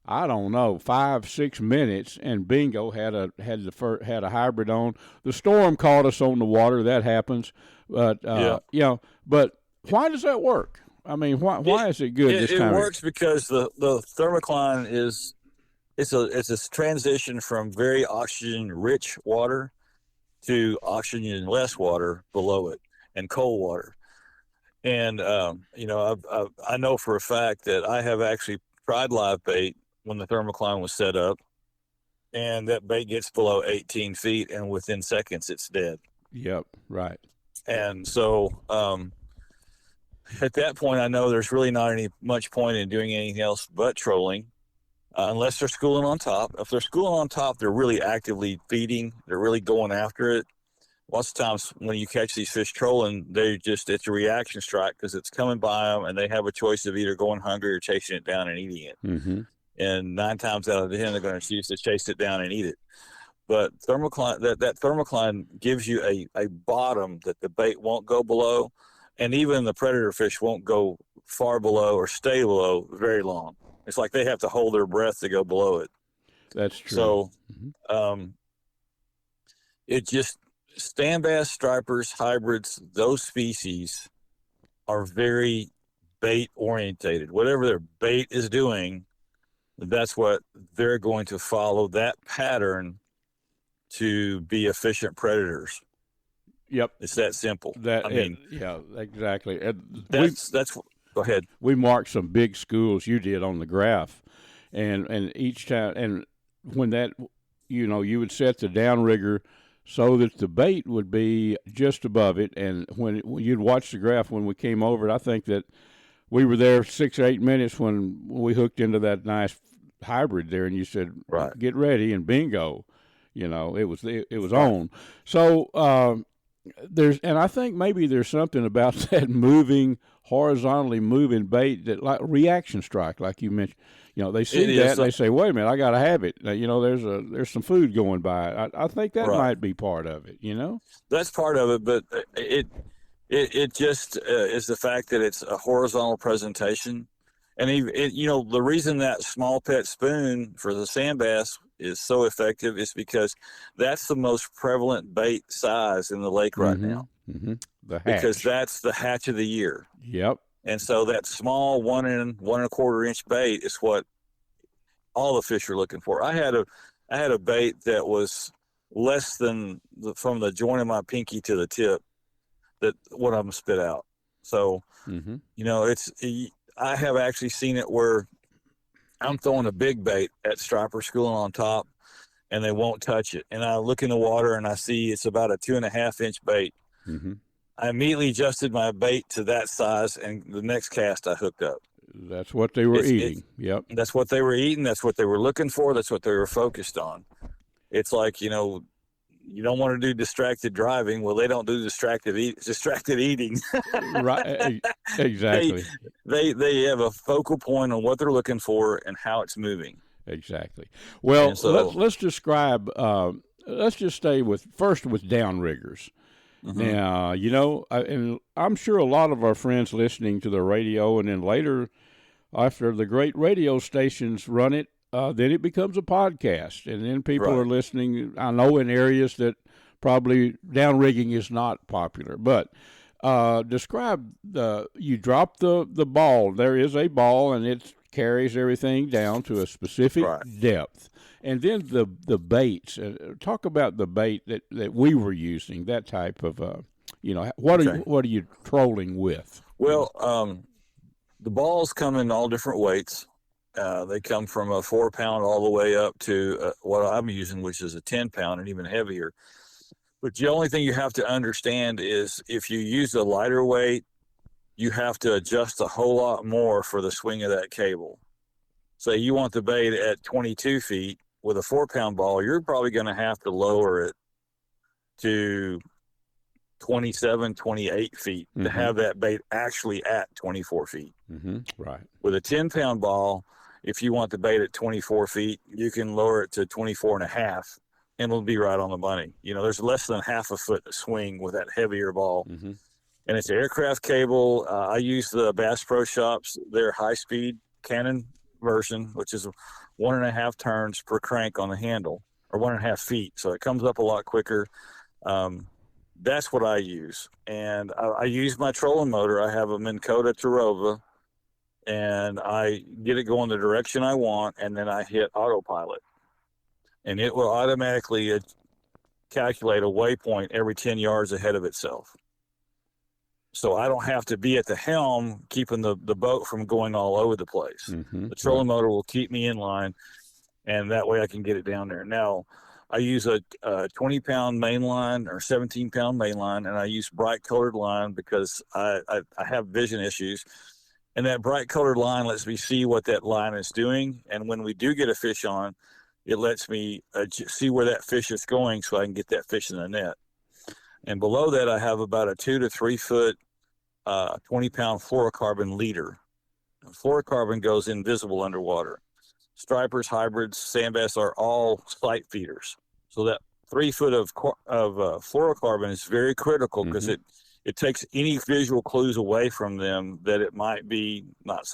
I don't know, 5-6 minutes, and bingo, had a hybrid on. The storm caught us on the water. That happens, but but why does that work? I mean, why is it good this time? It works because the thermocline it's a transition from very oxygen rich water to oxygen less water below it and cold water. And I know for a fact that I have actually tried live bait when the thermocline was set up, and that bait gets below 18 feet, and within seconds it's dead. Yep, right. And so at that point, I know there's really not much point in doing anything else but trolling, unless they're schooling on top. If they're schooling on top, they're really actively feeding. They're really going after it. Lots of times when you catch these fish trolling, it's a reaction strike because it's coming by them, and they have a choice of either going hungry or chasing it down and eating it. Mm-hmm. And 9 times out of 10, they're going to choose to chase it down and eat it. But thermocline, that thermocline gives you a bottom that the bait won't go below, and even the predator fish won't go far below or stay below very long. It's like they have to hold their breath to go below it. That's true. So, it just stand bass, stripers, hybrids, those species are very bait orientated. Whatever their bait is doing, that's what they're going to follow, that pattern, to be efficient predators. Yep, it's that simple. Exactly. That's. Go ahead. We marked some big schools. You did on the graph, and each time, and when that, you would set the downrigger so that the bait would be just above it. And when you'd watch the graph when we came over it, I think that we were there 6 or 8 minutes when we hooked into that nice hybrid there, and you said, right, get ready, and bingo, it was on. So and I think maybe there's something about that horizontally moving bait that, like reaction strike, like you mentioned. They see that and they say, wait a minute, I got to have it. There's some food going by. I think that might be part of it, That's part of it, but it just is the fact that it's a horizontal presentation. And the reason that small pet spoon for the sand bass is so effective is because that's the most prevalent bait size in the lake right now. Mm-hmm. The hatch. Because that's the hatch of the year. Yep. And so that small 1 1/4 inch bait is what all the fish are looking for. I had a bait that was less than from the joint of my pinky to the tip, that one of them spit out. So, I have actually seen it where I'm throwing a big bait at striper schooling on top, and they won't touch it. And I look in the water and I see it's about a 2.5 inch bait. Mm-hmm. I immediately adjusted my bait to that size, and the next cast I hooked up. That's what they were eating. Yep. That's what they were eating. That's what they were looking for. That's what they were focused on. It's like, you don't want to do distracted driving. Well, they don't do distracted eating. Right. Exactly. They have a focal point on what they're looking for and how it's moving. Exactly. Well, let's describe. Let's just stay with downriggers. Mm-hmm. Now, and I'm sure a lot of our friends listening to the radio, and then later, after the great radio stations run it, then it becomes a podcast, and then people are listening. I know in areas that probably downrigging is not popular, but describe you drop the ball. There is a ball, and it carries everything down to a specific depth. And then the baits. Talk about the bait that we were using. That type of, what are you trolling with? Well, the balls come in all different weights. They come from a 4 pound all the way up to what I'm using, which is a 10 pound and even heavier. But the only thing you have to understand is if you use a lighter weight, you have to adjust a whole lot more for the swing of that cable. Say you want the bait at 22 feet with a 4-pound ball, you're probably going to have to lower it to 27, 28 feet to have that bait actually at 24 feet. Right. With a 10-pound ball, if you want the bait at 24 feet, you can lower it to 24 and a half, and it'll be right on the money. You know, there's less than half a foot to swing with that heavier ball. And it's an aircraft cable. I use the Bass Pro Shops, their high-speed Cannon version, which is 1.5 turns per crank on the handle, or 1.5 feet. So it comes up a lot quicker. That's what I use. And I use my trolling motor. I have a Minn Kota Tarova, and I get it going the direction I want, and then I hit autopilot. And it will automatically calculate a waypoint every 10 yards ahead of itself. So I don't have to be at the helm keeping the boat from going all over the place. The trolling motor will keep me in line, and that way I can get it down there. Now, I use a 20-pound main line or 17-pound main line, and I use bright colored line because I have vision issues. And that bright colored line lets me see what that line is doing. And when we do get a fish on, it lets me see where that fish is going so I can get that fish in the net. And below that, I have about a 2 to 3 foot 20-pound fluorocarbon leader. Fluorocarbon goes invisible underwater. Stripers, hybrids, sand bass are all sight feeders. So that 3 foot of fluorocarbon is very critical because it takes any visual clues away from them that it might be not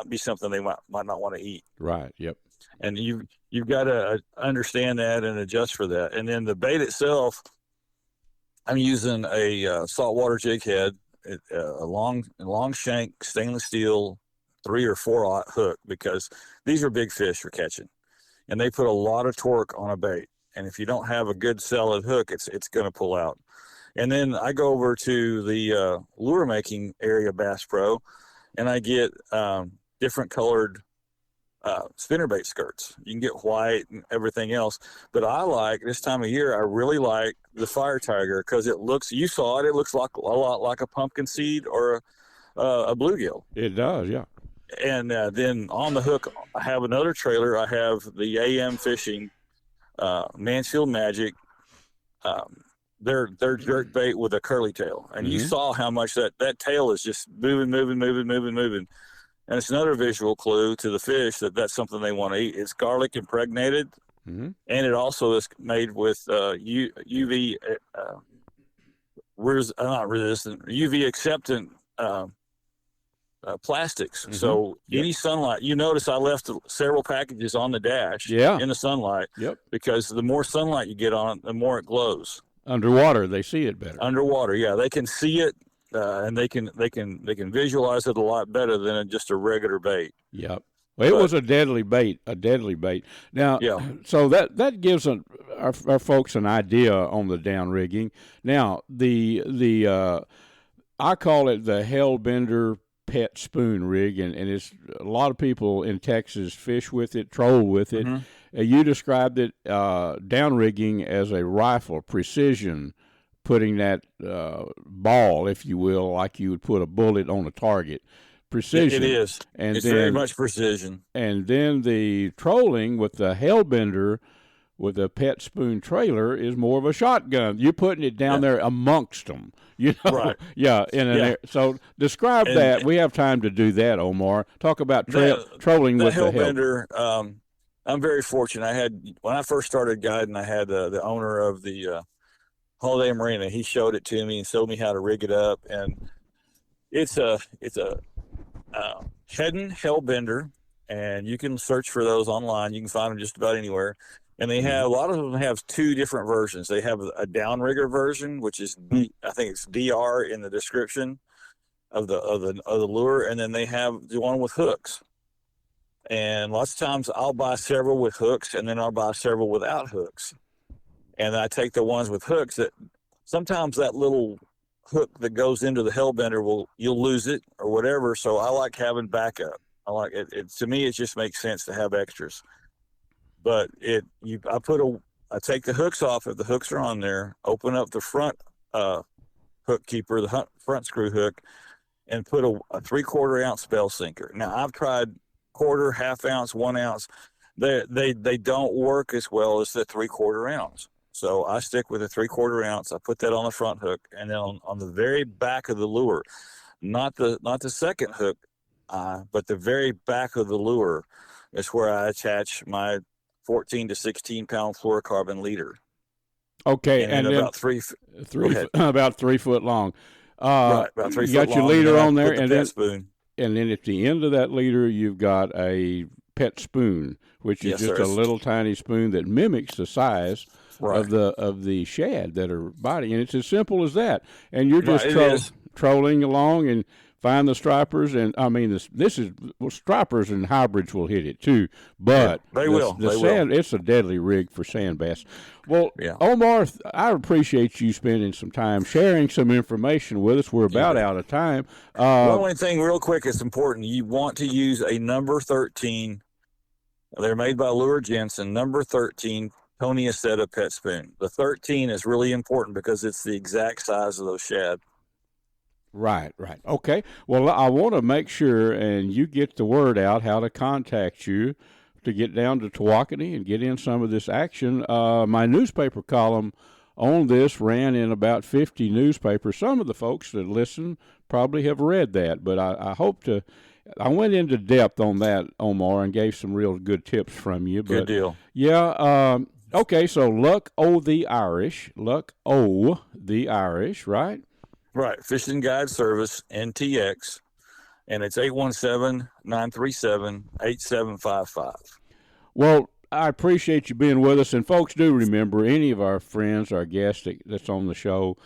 be something they might not want to eat. Right. Yep. And you've got to understand that and adjust for that. And then the bait itself, I'm using a saltwater jig head, a long shank stainless steel 3 or 4/0 hook, because these are big fish you're catching, and they put a lot of torque on a bait. And if you don't have a good solid hook, it's going to pull out. And then I go over to the lure making area, Bass Pro, and I get different colored spinnerbait skirts. You can get white and everything else, but I like this time of year. I really like the Fire Tiger because it looks. You saw it. It looks like a lot like a pumpkin seed or a bluegill. It does, yeah. And then on the hook, I have another trailer. I have the AM Fishing Mansfield Magic. They're jerk bait with a curly tail, and you saw how much that tail is just moving. And it's another visual clue to the fish that that's something they want to eat. It's garlic impregnated, and it also is made with UV not resistant, UV acceptant plastics. So any sunlight, you notice I left several packages on the dash in the sunlight. Because the more sunlight you get on it, the more it glows. Underwater, they see it better. Underwater, yeah, they can see it. And they can visualize it a lot better than just a regular bait. Yep. Well, it was a deadly bait. Now, so that gives our folks an idea on the downrigging. Now, the I call it the Hellbender pet spoon rig, and it's a lot of people in Texas fish with it, troll with it. You described it downrigging as a rifle precision, putting that ball, if you will, like you would put a bullet on a target. Precision. It is. And it's very much precision. And then the trolling with the Hellbender with a pet spoon trailer is more of a shotgun. You're putting it down there amongst them. You know? Right. Yeah. So describe that. We have time to do that, Omar. Talk about trolling with the Hellbender. I'm very fortunate. When I first started guiding, I had the owner of the Holiday Marina. He showed it to me and showed me how to rig it up, and it's a Hedden Hellbender, and you can search for those online. You can find them just about anywhere. And they have a lot of them have 2 different versions. They have a downrigger version, which is I think it's DR in the description of the lure, and then they have the one with hooks. And lots of times I'll buy several with hooks, and then I'll buy several without hooks. And I take the ones with hooks that sometimes that little hook that goes into the Hellbender you'll lose it or whatever. So I like having backup. I like it. To me, it just makes sense to have extras. But I put I take the hooks off if the hooks are on there, open up the front hook keeper, the front screw hook, and put a 3/4 ounce spell sinker. Now, I've tried quarter, half ounce, 1 ounce. They don't work as well as the 3/4 ounce. So I stick with a 3/4 ounce. I put that on the front hook, and then on the very back of the lure, not the second hook, but the very back of the lure is where I attach my 14 to 16 pound fluorocarbon leader. Okay, and then about about 3 foot long. Right, about 3 you foot got your long, leader on there, and then at the end of that leader, you've got a pet spoon, which is just a little tiny spoon that mimics the size of the shad that are biting, and it's as simple as that. And you're just trolling along and find the stripers, and I mean this is stripers and hybrids will hit it too, but they will. It's a deadly rig for sand bass. Well, Omar, I appreciate you spending some time sharing some information with us. We're about out of time. One only thing, real quick, it's important. You want to use a number 13. They're made by Lure Jensen. Number 13 Tony Aceta pet spoon. The 13 is really important because it's the exact size of those shad. Right. Okay. Well, I want to make sure, and you get the word out how to contact you to get down to Tawakoni and get in some of this action. My newspaper column on this ran in about 50 newspapers. Some of the folks that listen probably have read that, but I hope to. I went into depth on that, Omar, and gave some real good tips from you. But, good deal. Yeah. Okay. So Luck O the Irish, right? Right, Fishing Guide Service, NTX, and it's 817-937-8755. Well, I appreciate you being with us, and folks, do remember, any of our friends, our guests that's on the show,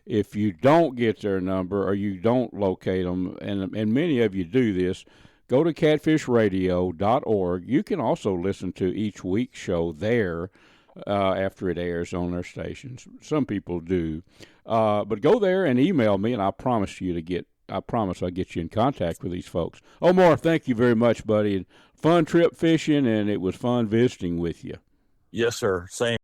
if you don't get their number or you don't locate them, and many of you do this, go to catfishradio.org. You can also listen to each week's show there after it airs on their stations. Some people do. But go there and email me, and I promise I'll get you in contact with these folks. Omar, thank you very much, buddy. Fun trip fishing, and it was fun visiting with you. Yes, sir. Same.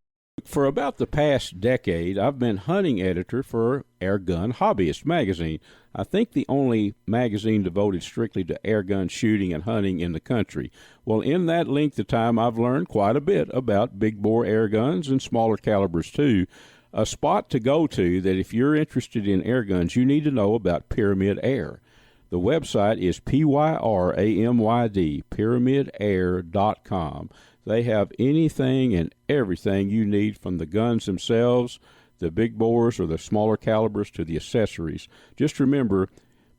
For about the past decade, I've been hunting editor for Airgun Hobbyist magazine. I think the only magazine devoted strictly to airgun shooting and hunting in the country. Well, in that length of time, I've learned quite a bit about big bore air guns and smaller calibers too. A spot to go to that if you're interested in air guns, you need to know about Pyramid Air. The website is PYRAMYD, pyramidair.com. They have anything and everything you need, from the guns themselves, the big bores or the smaller calibers, to the accessories. Just remember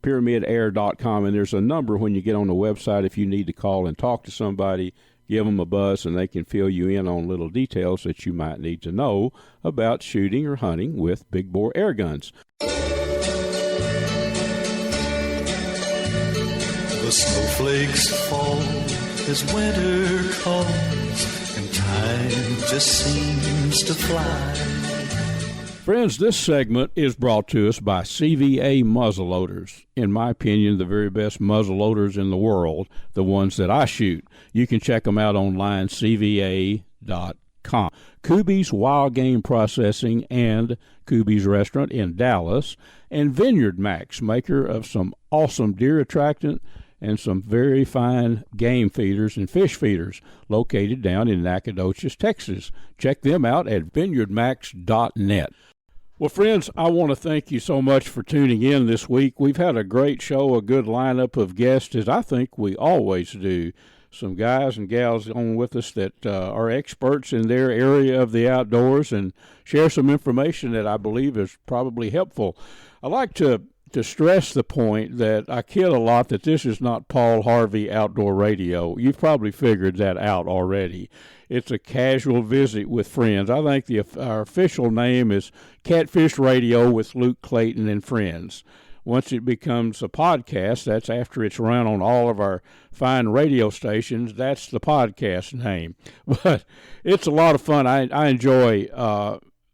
pyramidair.com, and there's a number when you get on the website if you need to call and talk to somebody. Give them a buzz, and they can fill you in on little details that you might need to know about shooting or hunting with big bore air guns. The snowflakes fall as winter comes, and time just seems to fly. Friends, this segment is brought to us by CVA muzzleloaders. In my opinion, the very best muzzleloaders in the world, the ones that I shoot. You can check them out online, cva.com. Kubi's Wild Game Processing and Kubi's Restaurant in Dallas, and Vineyard Max, maker of some awesome deer attractant and some very fine game feeders and fish feeders, located down in Nacogdoches, Texas. Check them out at vineyardmax.net. Well, friends, I want to thank you so much for tuning in this week. We've had a great show, a good lineup of guests, as I think we always do. Some guys and gals on with us that are experts in their area of the outdoors and share some information that I believe is probably helpful. I like to stress the point that I kid a lot that this is not Paul Harvey Outdoor Radio. You've probably figured that out already. It's a casual visit with friends. I think our official name is Catfish Radio with Luke Clayton and Friends. Once it becomes a podcast, that's after it's run on all of our fine radio stations, that's the podcast name. But it's a lot of fun. I enjoy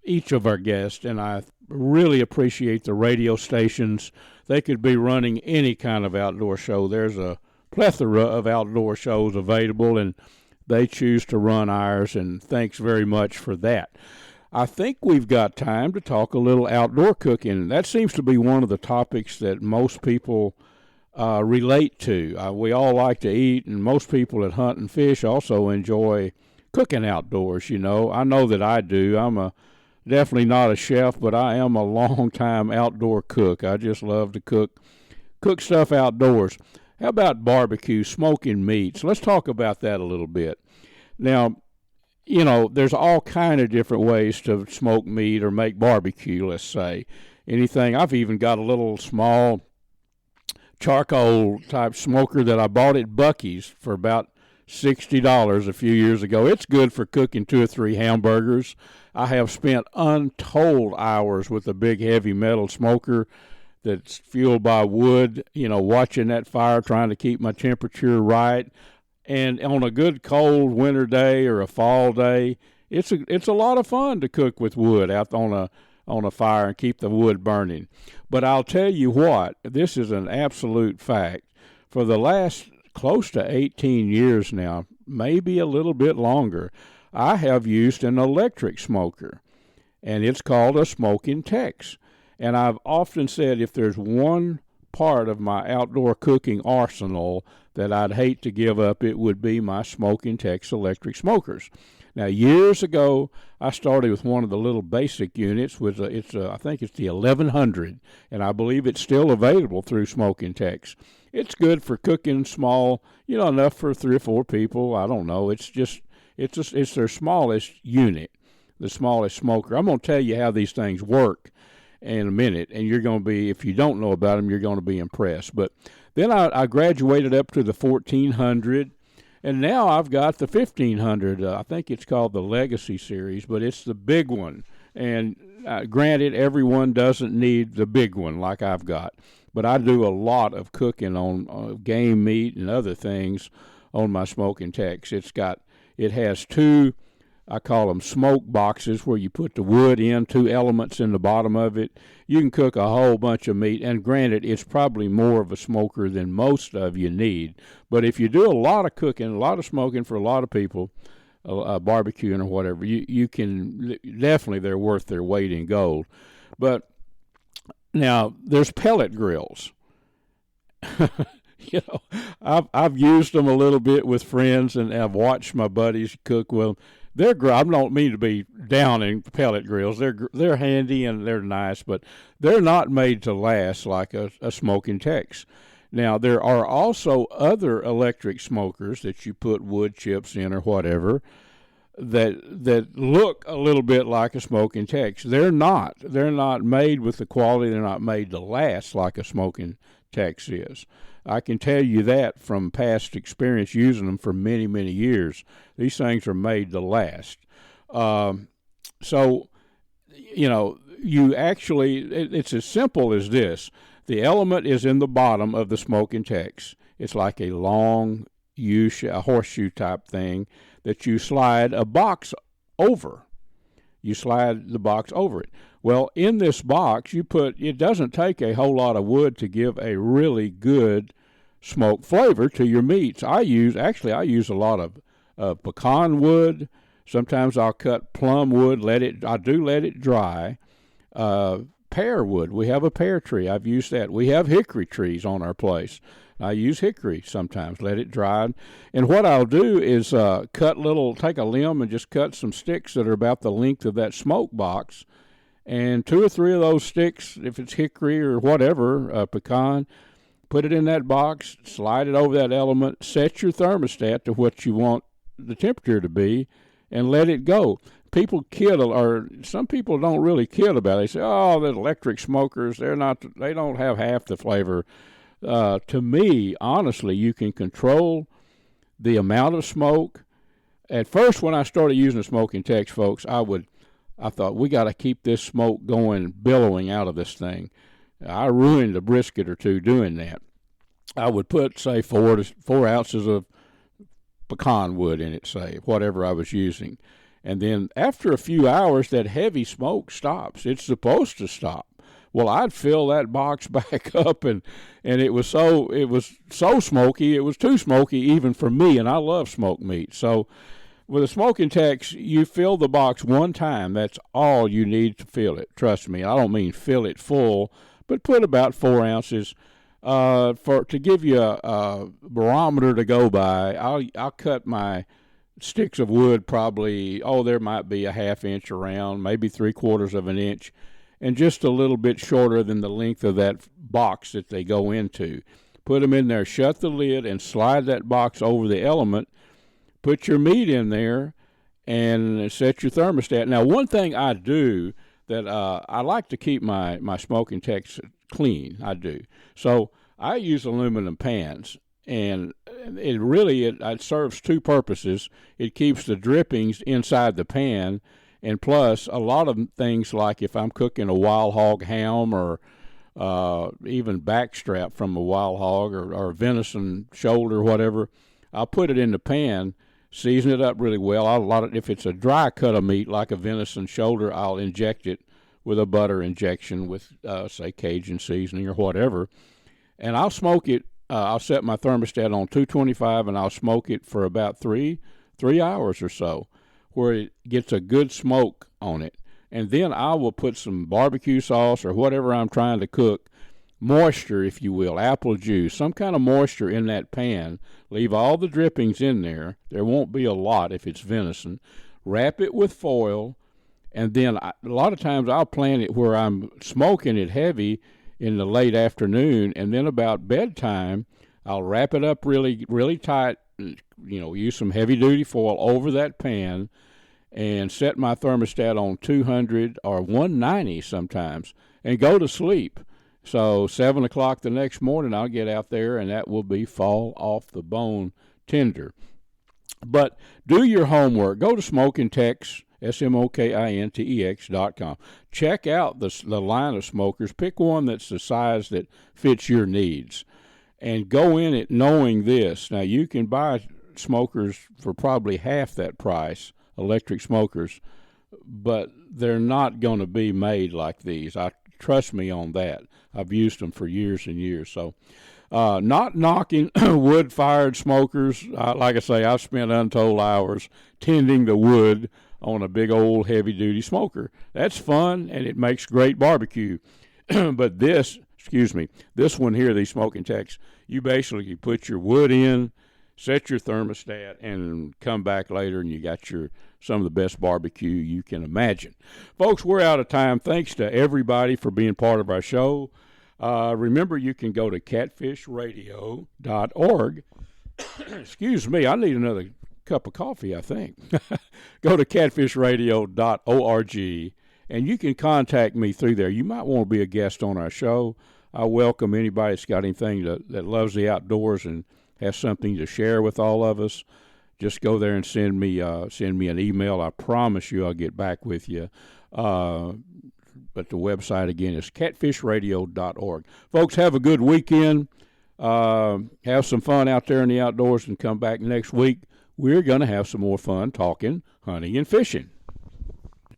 each of our guests, and I really appreciate the radio stations. They could be running any kind of outdoor show. There's a plethora of outdoor shows available, and they choose to run ours, and thanks very much for that. I think we've got time to talk a little outdoor cooking. That seems to be one of the topics that most people relate to. We all like to eat, and most people that hunt and fish also enjoy cooking outdoors. I know that I do. I'm definitely not a chef, but I am a long-time outdoor cook. I just love to cook stuff outdoors. How about barbecue, smoking meats? Let's talk about that a little bit. Now, there's all kind of different ways to smoke meat or make barbecue, let's say. Anything. I've even got a little small charcoal type smoker that I bought at Buc-ee's for about $60 a few years ago. It's good for cooking 2 or 3 hamburgers. I have spent untold hours with a big heavy metal smoker that's fueled by wood, watching that fire, trying to keep my temperature right. And on a good cold winter day or a fall day, it's a lot of fun to cook with wood out on a fire and keep the wood burning. But I'll tell you what, this is an absolute fact. For the last close to 18 years now, maybe a little bit longer, I have used an electric smoker, and it's called a Smoking Tex. And I've often said if there's one part of my outdoor cooking arsenal that I'd hate to give up, it would be my Smoking Tex electric smokers. Now, years ago, I started with one of the little basic units. I think it's the 1100, and I believe it's still available through Smoking Tex. It's good for cooking small, enough for 3 or 4 people. I don't know. It's their smallest unit, the smallest smoker. I'm going to tell you how these things work in a minute, and you're going to be, if you don't know about them, you're going to be impressed. But then I graduated up to the 1400, and now I've got the 1500. I think it's called the Legacy Series, but it's the big one. And granted, everyone doesn't need the big one like I've got, but I do a lot of cooking on game meat and other things on my Smoking Tex. It has 2, I call them smoke boxes, where you put the wood in, 2 elements in the bottom of it. You can cook a whole bunch of meat, and granted, it's probably more of a smoker than most of you need. But if you do a lot of cooking, a lot of smoking for a lot of people, barbecuing or whatever, you can definitely, they're worth their weight in gold. But now there's pellet grills. I've used them a little bit with friends, and I've watched my buddies cook with them. I don't mean to be down in pellet grills. They're handy and they're nice, but they're not made to last like a Smoking Tex. Now, there are also other electric smokers that you put wood chips in or whatever that look a little bit like a Smoking Tex. They're not made with the quality. They're not made to last like a Smoking Tex is. I can tell you that from past experience using them for many, many years. These things are made to last. So, you actually, it's as simple as this. The element is in the bottom of the Smoking Tex. It's like a long a horseshoe type thing that you slide a box over. You slide the box over it. Well, in this box, it doesn't take a whole lot of wood to give a really good smoke flavor to your meats. I use a lot of pecan wood. Sometimes I'll cut plum wood, I do let it dry. Pear wood, we have a pear tree. I've used that. We have hickory trees on our place. I use hickory sometimes, let it dry. And what I'll do is take a limb and just cut some sticks that are about the length of that smoke box. And 2 or 3 of those sticks, if it's hickory or whatever, pecan, put it in that box, slide it over that element, set your thermostat to what you want the temperature to be, and let it go. People kid, or some people don't really kid about it. They say, "Oh, the electric smokers, they don't have half the flavor." To me, honestly, you can control the amount of smoke. At first, when I started using the Smoking Tex, folks, I thought, we got to keep this smoke going, billowing out of this thing. I ruined a brisket or 2 doing that. I would put, say, 4 ounces of pecan wood in it, say, whatever I was using. And then after a few hours, that heavy smoke stops. It's supposed to stop. Well, I'd fill that box back up, and it was so smoky. It was too smoky even for me, and I love smoked meat. So with a smoking Tex, you fill the box one time. That's all you need to fill it. Trust me. I don't mean fill it full, but put about 4 ounces. To give you a barometer to go by, I'll cut my sticks of wood probably, there might be a ½ inch around, maybe 3/4 of an inch, and just a little bit shorter than the length of that box that they go into. Put them in there, shut the lid, and slide that box over the element. Put your meat in there and set your thermostat. Now, one thing I do that I like to keep my smoking Tex clean. I do. So I use aluminum pans, and it serves two purposes. It keeps the drippings inside the pan, and plus a lot of things, like if I'm cooking a wild hog ham or even backstrap from a wild hog or venison shoulder, whatever, I'll put it in the pan, season it up really well. If it's a dry cut of meat like a venison shoulder, I'll inject it with a butter injection with, say, Cajun seasoning or whatever. And I'll smoke it. I'll set my thermostat on 225, and I'll smoke it for about 3 hours or so, where it gets a good smoke on it. And then I will put some barbecue sauce or whatever I'm trying to cook, moisture, if you will, apple juice, some kind of moisture in that pan. Leave all the drippings in there. There won't be a lot if it's venison. Wrap it with foil. And then a lot of times I'll plan it where I'm smoking it heavy in the late afternoon, and then about bedtime I'll wrap it up really, really tight, use some heavy-duty foil over that pan and set my thermostat on 200 or 190 sometimes and go to sleep. So 7 o'clock the next morning I'll get out there, and that will be fall off the bone tender. But do your homework. Go to Smoking Tex, SMOKINTEX.com. Check out the line of smokers. Pick one that's the size that fits your needs, and go in it knowing this. Now, you can buy smokers for probably half that price, electric smokers, but they're not going to be made like these. Trust me on that. I've used them for years and years. So not knocking wood-fired smokers. Like I say, I've spent untold hours tending the wood on a big old heavy-duty smoker. That's fun, and it makes great barbecue. But this one here, these Smoking Tex, you basically put your wood in, set your thermostat, and come back later, and you got some of the best barbecue you can imagine. Folks, we're out of time. Thanks to everybody for being part of our show. Remember, you can go to catfishradio.org. Excuse me, I need another cup of coffee, I think. Go to catfishradio.org, and you can contact me through there. You might want to be a guest on our show. I welcome anybody that's got anything that loves the outdoors and has something to share with all of us. Just go there and send me an email. I promise you I'll get back with you. But the website, again, is catfishradio.org. Folks, have a good weekend. Have some fun out there in the outdoors, and come back next week. We're going to have some more fun talking hunting and fishing.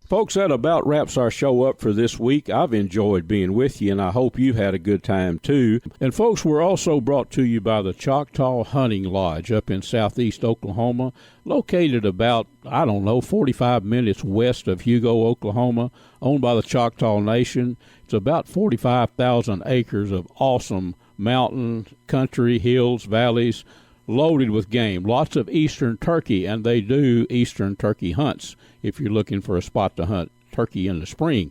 Folks, that about wraps our show up for this week. I've enjoyed being with you, and I hope you've had a good time, too. And, folks, we're also brought to you by the Choctaw Hunting Lodge up in southeast Oklahoma, located about, 45 minutes west of Hugo, Oklahoma, owned by the Choctaw Nation. It's about 45,000 acres of awesome mountain, country, hills, valleys, loaded with game. Lots of eastern turkey, and they do eastern turkey hunts if you're looking for a spot to hunt turkey in the spring.